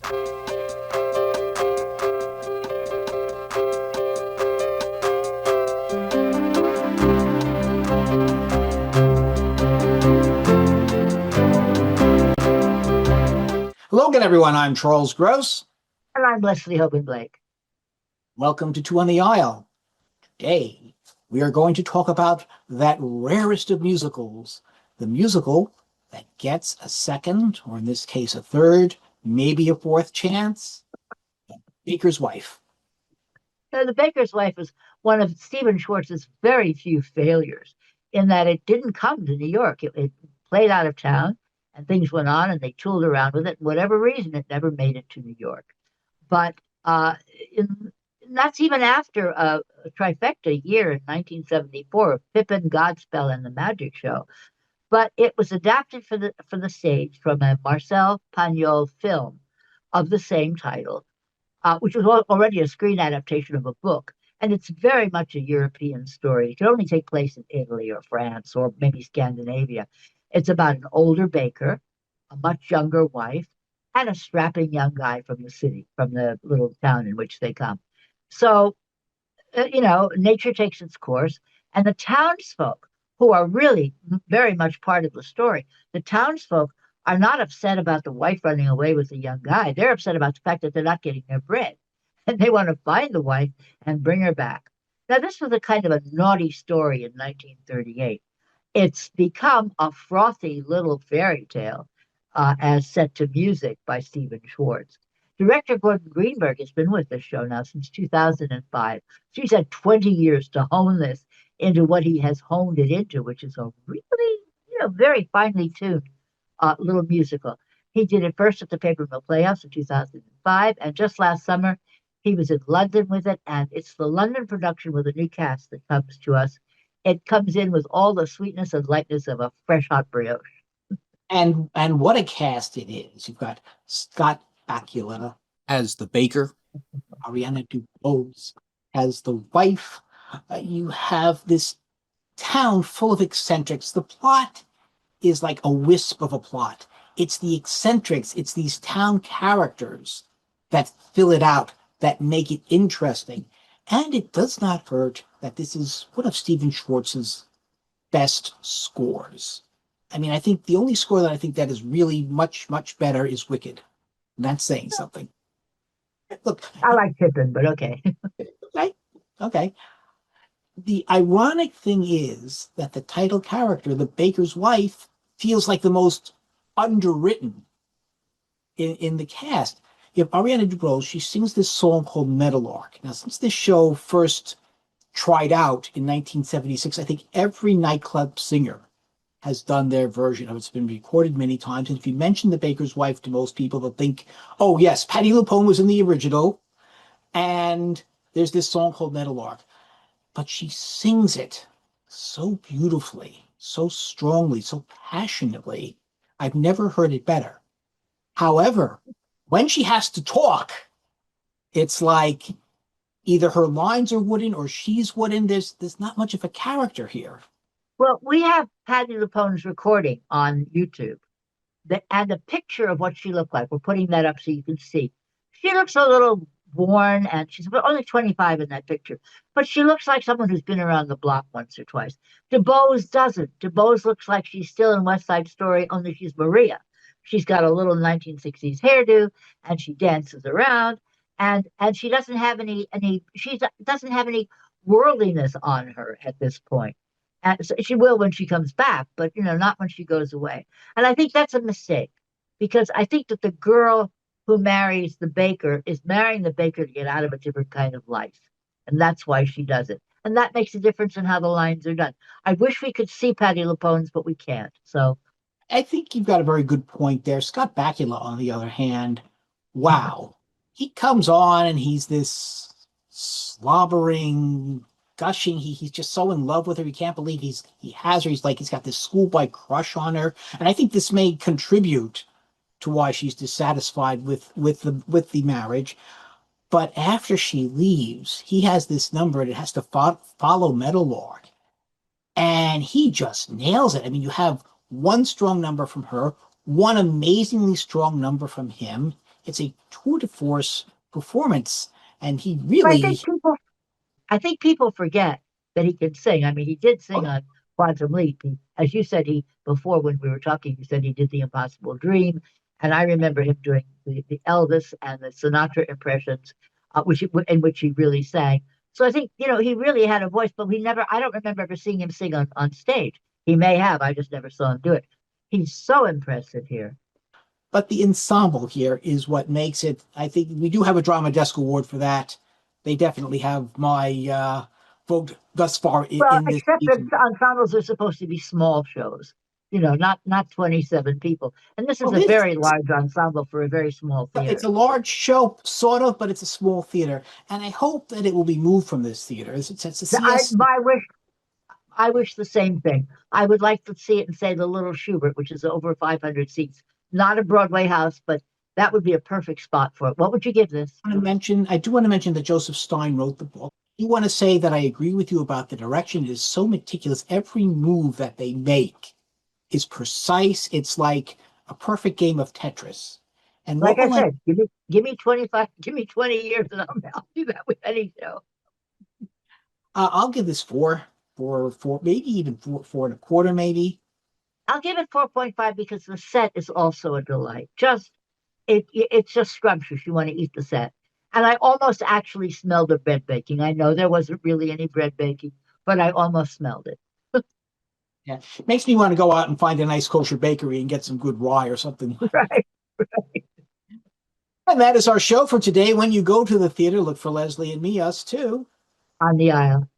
Hello again, everyone. I'm Charles Gross. And I'm Leslie Hoban Blake. Welcome to Two on the Aisle. Today, we are going to talk about that rarest of musicals, the musical that gets a second, or in this case, a third, maybe a fourth chance, Baker's Wife. So The Baker's Wife was one of Stephen Schwartz's very few failures in that it didn't come to New York. It played out of town and things went on and they tooled around with it. For whatever reason, it never made it to New York. But that's even after a trifecta year in 1974 of Pippin, Godspell, and the Magic Show. But it was adapted for the stage from a Marcel Pagnol film of the same title, which was already a screen adaptation of a book. And it's very much a European story. It could only take place in Italy or France or maybe Scandinavia. It's about an older baker, a much younger wife, and a strapping young guy from the city, from the little town in which they come. So, nature takes its course, and the townsfolk, who are really very much part of the story, the townsfolk are not upset about the wife running away with the young guy. They're upset about the fact that they're not getting their bread. And they want to find the wife and bring her back. Now, this was a kind of a naughty story in 1938. It's become a frothy little fairy tale as set to music by Stephen Schwartz. Director Gordon Greenberg has been with this show now since 2005. So he's had 20 years to hone this into what he has honed it into, which is a really, very finely tuned little musical. He did it first at the Paper Mill Playhouse in 2005, and just last summer, he was in London with it, and it's the London production with a new cast that comes to us. It comes in with all the sweetness and lightness of a fresh hot brioche. And what a cast it is. You've got Scott Bakula as the baker, Ariana DeBose as the wife. You have this town full of eccentrics. The plot is like a wisp of a plot. It's the eccentrics, it's these town characters that fill it out, that make it interesting. And it does not hurt that this is one of Stephen Schwartz's best scores. I mean, I think the only score that I think that is really much, much better is Wicked. And that's saying something. Look, I like Pippin, but okay. Okay. The ironic thing is that the title character, the baker's wife, feels like the most underwritten in the cast. You have Ariana DeBose, she sings this song called Meadowlark. Now, since this show first tried out in 1976, I think every nightclub singer has done their version of it. It's been recorded many times. And if you mention the baker's wife to most people, they'll think, oh, yes, Patti LuPone was in the original. And there's this song called Meadowlark. But she sings it so beautifully, so strongly, so passionately. I've never heard it better. However, when she has to talk, it's like either her lines are wooden or she's wooden. There's not much of a character here. Well, we have Patti LuPone's recording on YouTube and a picture of what she looked like. We're putting that up so you can see. She looks a little worn, and she's only 25 in that picture, but she looks like someone who's been around the block once or twice. DeBose doesn't. DeBose looks like she's still in West Side Story, only she's Maria. She's got a little 1960s hairdo, and she dances around, and she doesn't have any worldliness on her at this point. And so she will when she comes back, but not when she goes away. And I think that's a mistake, because I think that the girl who marries the baker is marrying the baker to get out of a different kind of life. And that's why she does it. And that makes a difference in how the lines are done. I wish we could see Patti LuPone's, but we can't. So I think you've got a very good point there. Scott Bakula, on the other hand, wow. He comes on and he's this slobbering, gushing. He's just so in love with her. He can't believe he has her. He's got this schoolboy crush on her. And I think this may contribute to why she's dissatisfied with the marriage. But after she leaves, he has this number and it has to follow Meadowlark. And he just nails it. I mean, you have one strong number from her, one amazingly strong number from him. it's a tour de force performance, and he I really. think people I think people forget that he can sing. I mean, he did sing Oh, on Quantum Leap. As you said, he before when we were talking, you said he did the Impossible Dream, and I remember him doing the Elvis and the Sinatra impressions, in which he really sang. So I think he really had a voice, but we never. I don't remember ever seeing him sing on stage. He may have. I just never saw him do it. He's so impressive here. but the ensemble here is what makes it. I think we do have a drama desk award for that. They definitely have my vote thus far Well, in this except that season. ensembles are supposed to be small shows, not 27 people. And this is Well, a this very large ensemble for a very small it's a theater. large show, sort of, but it's a small theater, and I hope that it will be moved from this theater. It's a I CS. my wish I wish the same thing. I would like to see it in, say, the Little Schubert, which is over 500 seats. Not a Broadway house, but that would be a perfect spot for it. What would you give this? I do want to mention that Joseph Stein wrote the book. I do want to say that I agree with you about the direction. It is so meticulous. Every move that they make is precise. It's like a perfect game of Tetris. And Like what I will I, said, give me 25, give me 20 years, and I'll do that with any show. I'll give this four, maybe even four and a quarter, maybe. I'll give it 4.5 because the set is also a delight. It's just scrumptious. You want to eat the set. And I almost actually smelled the bread baking. I know there wasn't really any bread baking, but I almost smelled it. Yeah, makes me want to go out and find a nice kosher bakery and get some good rye or something. Right. And that is our show for today. When you go to the theater, look for Leslie and me, us too. On the aisle.